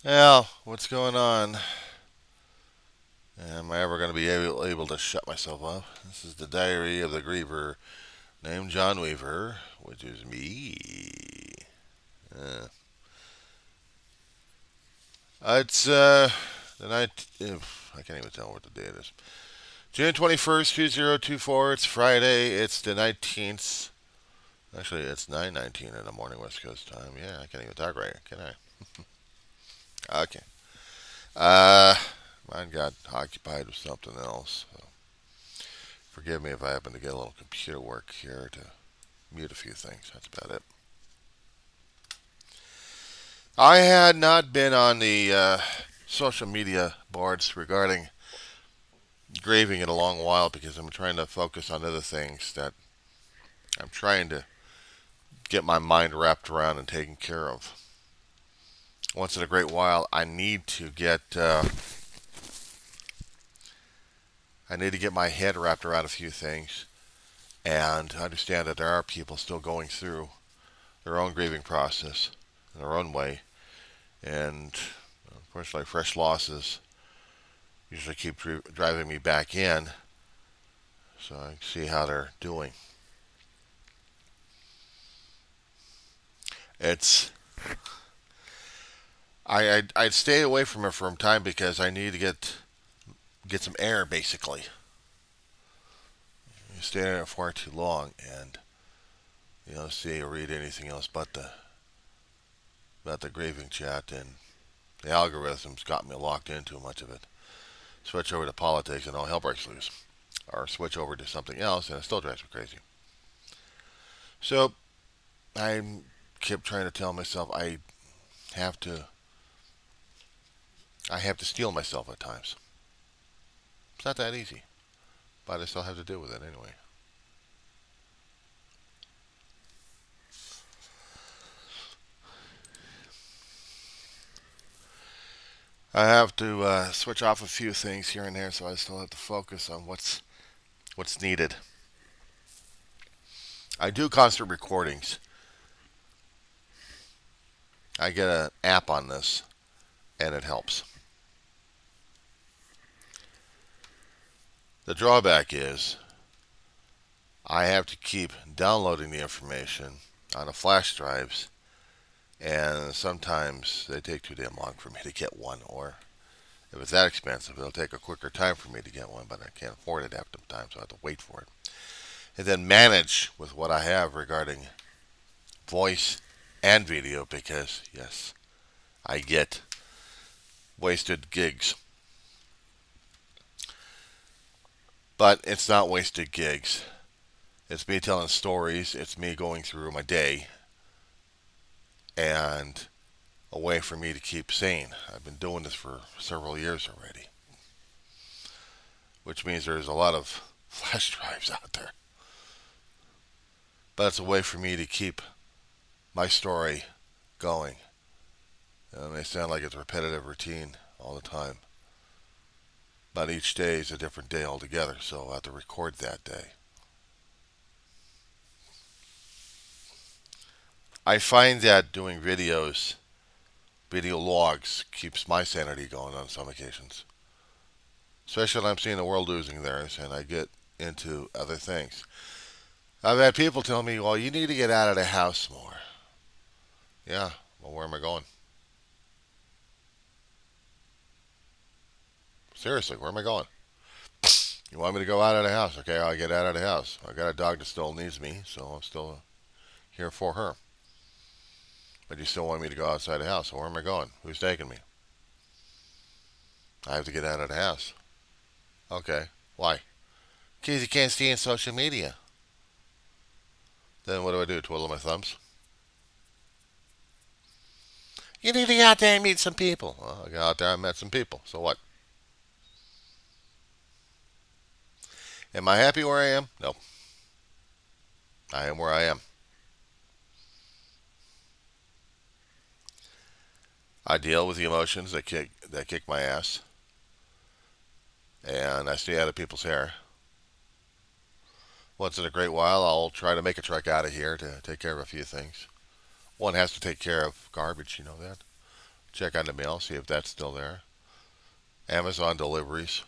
Well, what's going on? Am I ever going to be able to shut myself up? This is the diary of the griever named John Weaver, which is me. Uh, it's the night. I can't even tell what the date is. June 21st, 2024. It's Friday. It's the 19th. Actually, it's 9:19 in the morning West Coast time. Yeah, I can't even talk right, can I? Okay. Uh, Mine got occupied with something else. So forgive me if I happen to get a little computer work here to mute a few things. That's about it. I had not been on the social media boards regarding graving in a long while because I'm trying to focus on other things that I'm trying to get my mind wrapped around and taken care of. Once in a great while, I need to get my head wrapped around a few things and understand that there are people still going through their own grieving process in their own way, and unfortunately, fresh losses usually keep driving me back in, so I can see how they're doing. It's I'd stay away from it for a time because I need to get some air. Basically, you stay there far too long, and you don't see or read anything else but the about the grieving chat, and the algorithms got me locked into much of it. Switch over to politics, and all hell breaks loose, or switch over to something else, and it still drives me crazy. So I kept trying to tell myself have to I have to steel myself at times. It's not that easy, but I still have to deal with it anyway. I have to switch off a few things here and there, so I still have to focus on what's needed. I do constant recordings. I get an app on this, and it helps. The drawback is I have to keep downloading the information on the flash drives, and sometimes they take too damn long for me to get one, or if it's that expensive, it'll take a quicker time for me to get one, but I can't afford it half the time, so I have to wait for it. And then manage with what I have regarding voice and video because, yes, I get wasted gigs. But it's not wasted gigs. It's me telling stories, it's me going through my day, and a way for me to keep sane. I've been doing this for several years already, which means there's a lot of flash drives out there. But it's a way for me to keep my story going. It may sound like it's repetitive routine all the time, but each day is a different day altogether, so I have to record that day. I find that doing video logs, keeps my sanity going on some occasions, especially when I'm seeing the world losing theirs and I get into other things. I've had people tell me, well, you need to get out of the house more. Yeah, well, where am I going? Seriously, where am I going? You want me to go out of the house? Okay, I'll get out of the house. I got a dog that still needs me, so I'm still here for her. But you still want me to go outside the house, so where am I going? Who's taking me? I have to get out of the house. Okay, why? Because you can't see in social media. Then what do? Twiddle my thumbs? You need to get out there and meet some people. Well, I got out there and met some people. So what? Am I happy where I am? No. I am where I am. I deal with the emotions that kick my ass, and I stay out of people's hair. Once in a great while, I'll try to make a trek out of here to take care of a few things. One has to take care of garbage, you know that. check on the mail, see if that's still there. Amazon deliveries,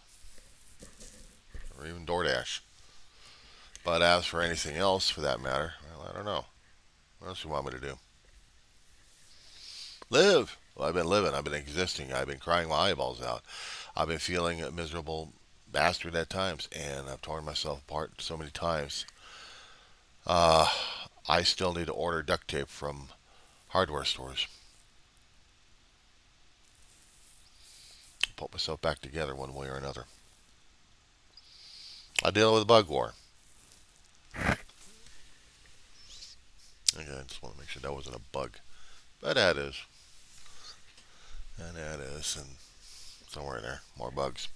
or even DoorDash. But as for anything else, for that matter, well, I don't know. What else do you want me to do? Live. Well, I've been living. I've been existing. I've been crying my eyeballs out. I've been feeling a miserable bastard at times, and I've torn myself apart so many times. Uh, I still need to order duct tape from hardware stores. Put myself back together one way or another. I deal with bug war. Okay, I just want to make sure that wasn't a bug. But that is. And that is. And somewhere in there, more bugs.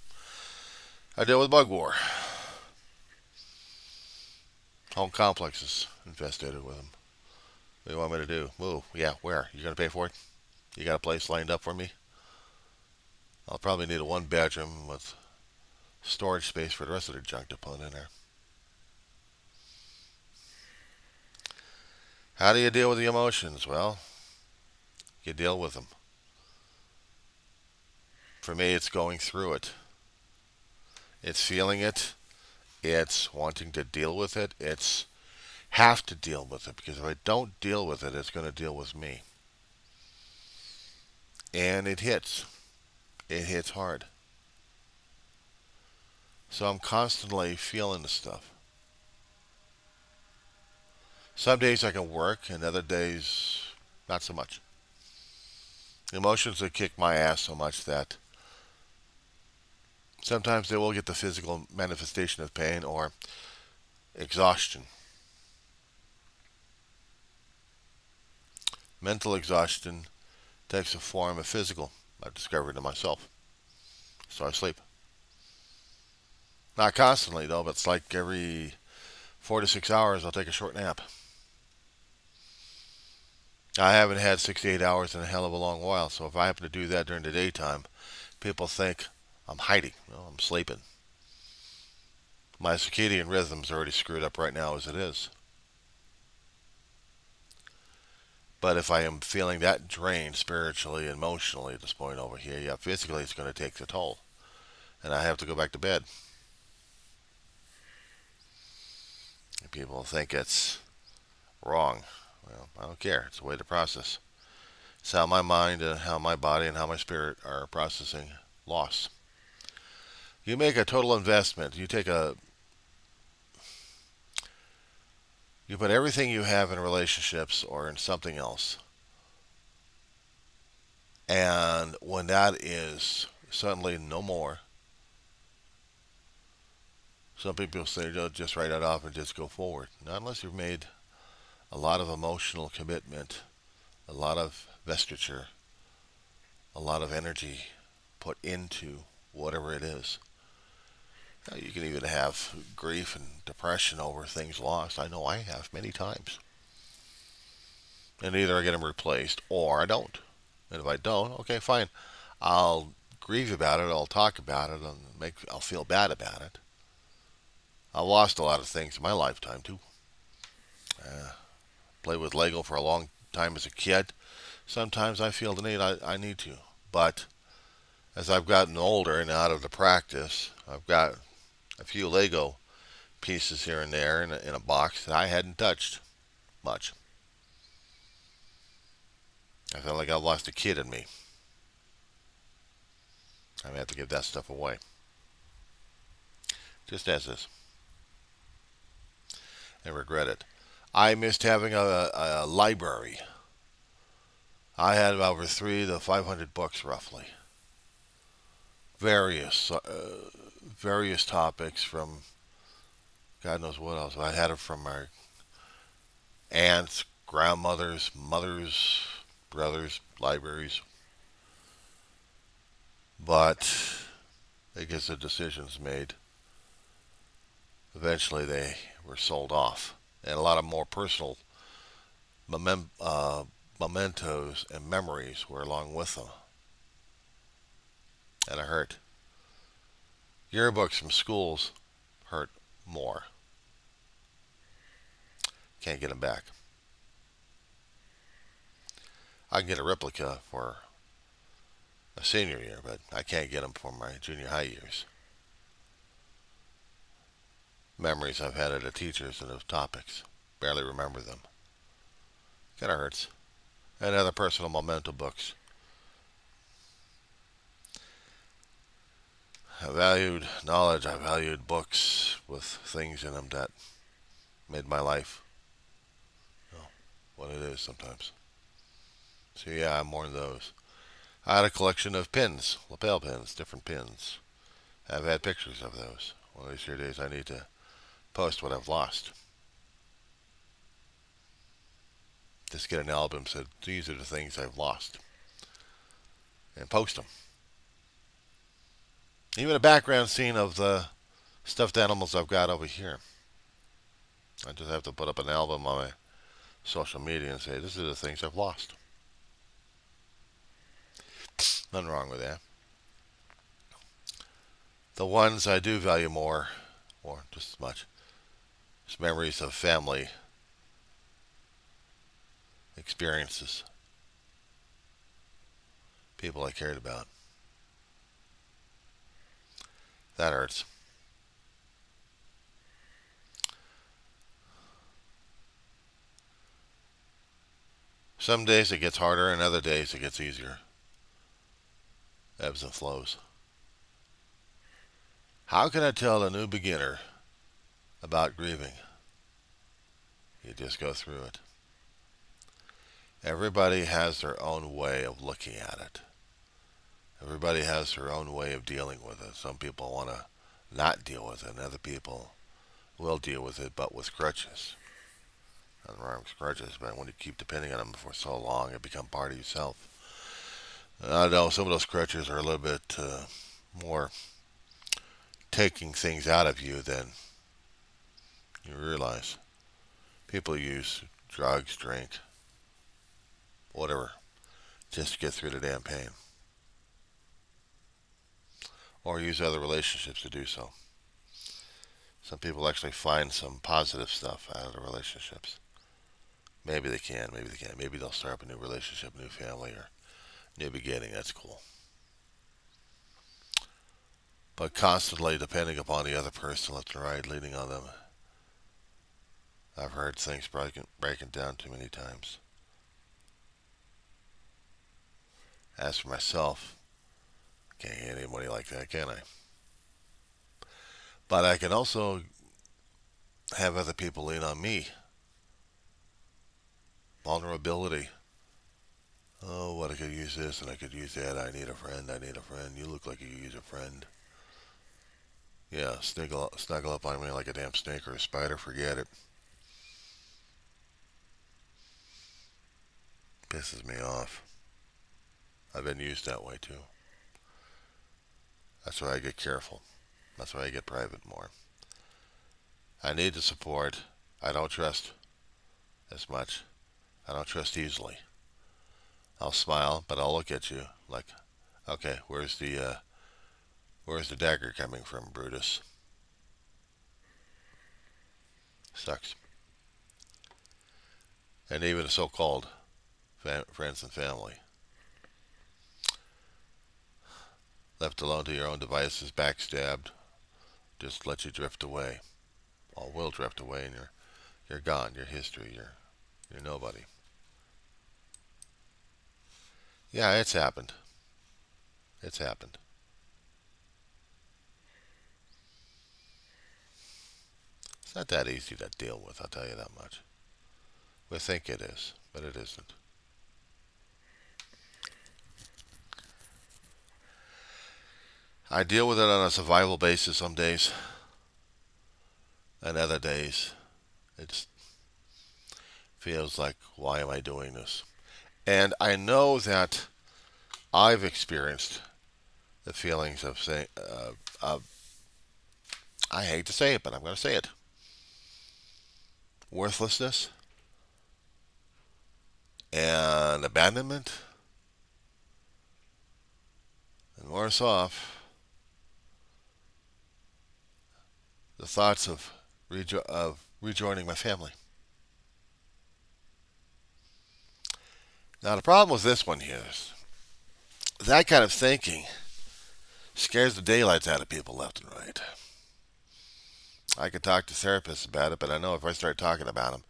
I deal with bug war. Home complex is infested with them. What do you want me to do? Move. Yeah, where? You going to pay for it? You got a place lined up for me? I'll probably need a one bedroom with storage space for the rest of the junk to put in there. How do you deal with the emotions? Well, you deal with them. For me, it's going through it. It's feeling it. It's wanting to deal with it. It's have to deal with it, because if I don't deal with it, it's going to deal with me. And it hits. It hits hard. So I'm constantly feeling the stuff. Some days I can work, and other days not so much. Emotions will kick my ass so much that sometimes they will get the physical manifestation of pain or exhaustion. Mental exhaustion takes a form of physical. I've discovered it myself. So I sleep. Not constantly, though, but it's like every 4 to 6 hours I'll take a short nap. I haven't had 68 hours in a hell of a long while, so if I happen to do that during the daytime, people think I'm hiding. No, I'm sleeping. My circadian rhythm's already screwed up right now as it is. But if I am feeling that drained spiritually and emotionally at this point over here, yeah, physically it's going to take the toll. And I have to go back to bed. And people think it's wrong. Well, I don't care. It's a way to process. It's how my mind and how my body and how my spirit are processing loss. You make a total investment. You put everything you have in relationships or in something else. And when that is suddenly no more, some people say, just write it off and just go forward. Not unless you've made a lot of emotional commitment, a lot of vestiture, a lot of energy put into whatever it is. Now, you can even have grief and depression over things lost. I know I have many times. And either I get them replaced or I don't. And if I don't, okay, fine. I'll grieve about it. I'll talk about it. I'll feel bad about it. I lost a lot of things in my lifetime too. Played with Lego for a long time as a kid. Sometimes I feel the need. I need to. But as I've gotten older and out of the practice, I've got a few Lego pieces here and there in a box that I hadn't touched much. I feel like I've lost a kid in me. I have to give that stuff away. Just as is. And regret it. I missed having a library. I had over 300 to 500 books roughly. Various topics from God knows what else. I had it from our aunts, grandmothers, mothers, brothers, libraries. But because the decisions made, eventually they were sold off. And a lot of more personal mementos and memories were along with them. And it hurt. Yearbooks from schools hurt more. Can't get them back. I can get a replica for a senior year, but I can't get them from my junior high years. Memories I've had of the teachers and of topics. Barely remember them. Kind of hurts. And other personal memento books. I valued knowledge. I valued books with things in them that made my life, you know, what it is sometimes. So yeah, I'm more of those. I had a collection of pins, lapel pins, different pins. I've had pictures of those. One of these here days I need to post what I've lost. Just get an album said these are the things I've lost and post them. Even a background scene of the stuffed animals I've got over here. I just have to put up an album on my social media and say this are the things I've lost. Nothing wrong with that. The ones I do value more, or just as much, is memories of family experiences, people I cared about. That hurts. Some days it gets harder, and other days it gets easier. Ebbs and flows. How can I tell a new beginner about grieving? You just go through it. Everybody has their own way of looking at it. Everybody has their own way of dealing with it. Some people want to not deal with it, and other people will deal with it, but with crutches. Nothing wrong with crutches, but when you keep depending on them for so long, it becomes part of yourself. I know some of those crutches are a little bit more taking things out of you than you realize. People use drugs, drink, whatever, just to get through the damn pain. Or use other relationships to do so. Some people actually find some positive stuff out of the relationships. Maybe they can, maybe they can't. Maybe they'll start up a new relationship, new family, or new beginning. That's cool. But constantly depending upon the other person left and right, leaning on them. I've heard things breaking down too many times. As for myself, can't get anybody like that, can I? But I can also have other people lean on me. Vulnerability. Oh, what I could use this and I could use that. I need a friend. I need a friend. You look like you use a friend. Yeah, snuggle up on me like a damn snake or a spider. Forget it. Pisses me off. I've been used that way too. That's why I get careful. That's why I get private more. I need the support. I don't trust as much. I don't trust easily. I'll smile, but I'll look at you like, okay, where's the dagger coming from, Brutus? Sucks. And even the so-called friends and family, left alone to your own devices, backstabbed, just let you drift away. All will drift away, and you're gone. You're history. You're nobody. Yeah, it's happened. It's happened. It's not that easy to deal with, I'll tell you that much. We think it is, but it isn't. I deal with it on a survival basis some days, and other days it just feels like, why am I doing this? And I know that I've experienced the feelings of saying, I hate to say it, but I'm going to say it, worthlessness and abandonment, and worse off, the thoughts of rejoining my family. Now the problem with this one here is that kind of thinking scares the daylights out of people left and right. I could talk to therapists about it, but I know if I start talking about them,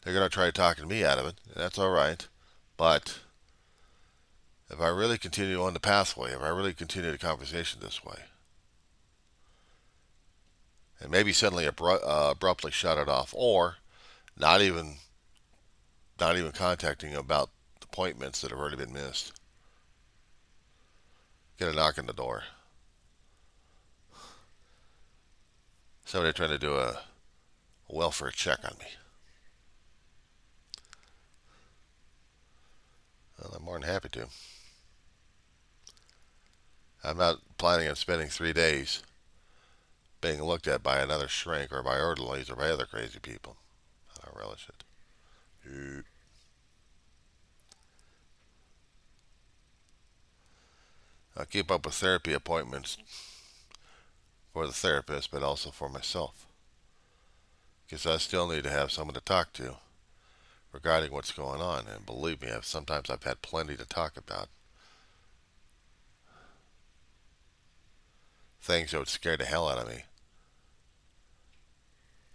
they're going to try talking me out of it. That's all right. But if I really continue on the pathway, if I really continue the conversation this way, and maybe suddenly abruptly shut it off, or not even contacting about appointments that have already been missed, get a knock on the door. Somebody trying to do a welfare check on me. Well, I'm more than happy to. I'm not planning on spending 3 days being looked at by another shrink or by orderlies or by other crazy people. I don't relish it. I'll keep up with therapy appointments for the therapist, but also for myself. Because I still need to have someone to talk to regarding what's going on. And believe me, sometimes I've had plenty to talk about. Things that would scare the hell out of me.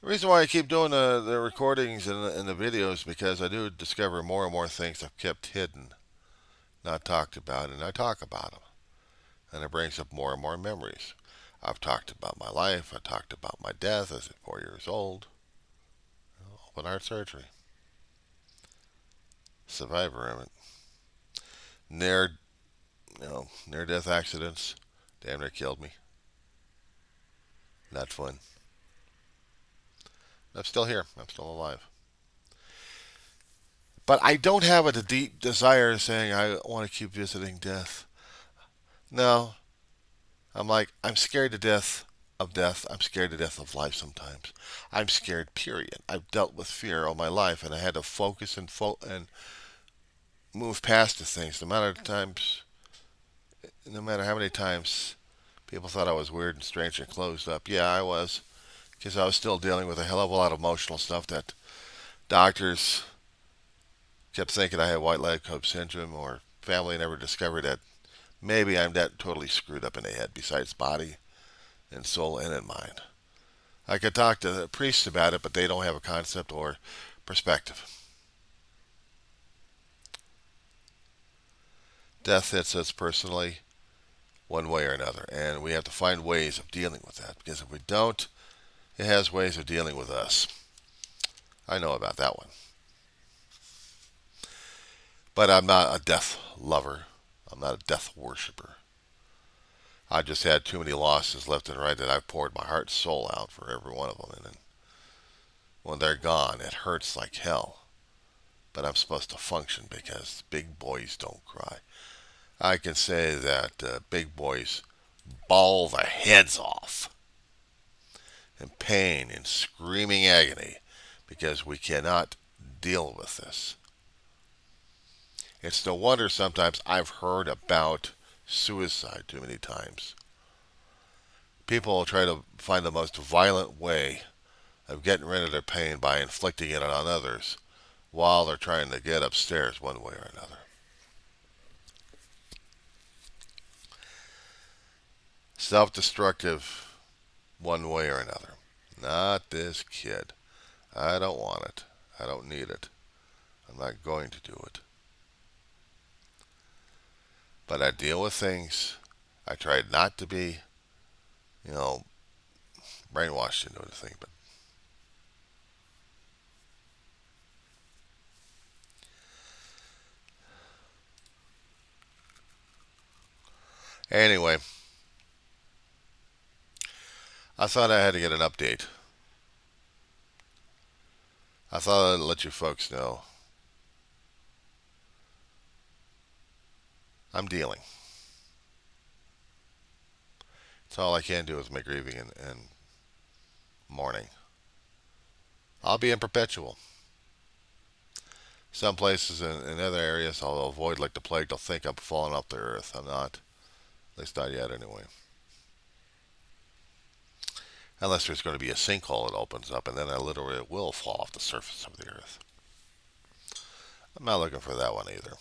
The reason why I keep doing the recordings and the videos is because I do discover more and more things I've kept hidden, not talked about, and I talk about them. And it brings up more and more memories. I've talked about my life. I talked about my death as a 4 years old. Open heart surgery. Survivor of it. Near death accidents. Damn near killed me. Not fun. I'm still here. I'm still alive. But I don't have a deep desire saying I want to keep visiting death. No. I'm scared to death of death. I'm scared to death of life sometimes. I'm scared, period. I've dealt with fear all my life, and I had to focus and move past the things. No matter how many times people thought I was weird and strange and closed up. Yeah, I was. Because I was still dealing with a hell of a lot of emotional stuff that doctors kept thinking I had white leg coat syndrome, or family never discovered that maybe I'm that totally screwed up in the head besides body and soul and in mind. I could talk to the priests about it, but they don't have a concept or perspective. Death hits us personally one way or another, and we have to find ways of dealing with that, because if we don't, it has ways of dealing with us. I know about that one. But I'm not a death lover. I'm not a death worshiper. I just had too many losses left and right that I've poured my heart and soul out for every one of them. And then when they're gone, it hurts like hell. But I'm supposed to function because big boys don't cry. I can say that big boys bawl their heads off in pain and screaming agony because we cannot deal with this. It's no wonder sometimes I've heard about suicide too many times. People will try to find the most violent way of getting rid of their pain by inflicting it on others while they're trying to get upstairs one way or another. Self-destructive one way or another. Not this kid. I don't want it. I don't need it. I'm not going to do it. But I deal with things. I tried not to be, brainwashed into anything. But anyway, I thought I had to get an update. I thought I'd let you folks know I'm dealing. It's all I can do is my grieving and mourning. I'll be in perpetual. Some places in other areas I'll avoid like the plague. They'll think I'm falling off the earth. I'm not. At least not yet anyway. Unless there's going to be a sinkhole that opens up and then I literally will fall off the surface of the earth. I'm not looking for that one either.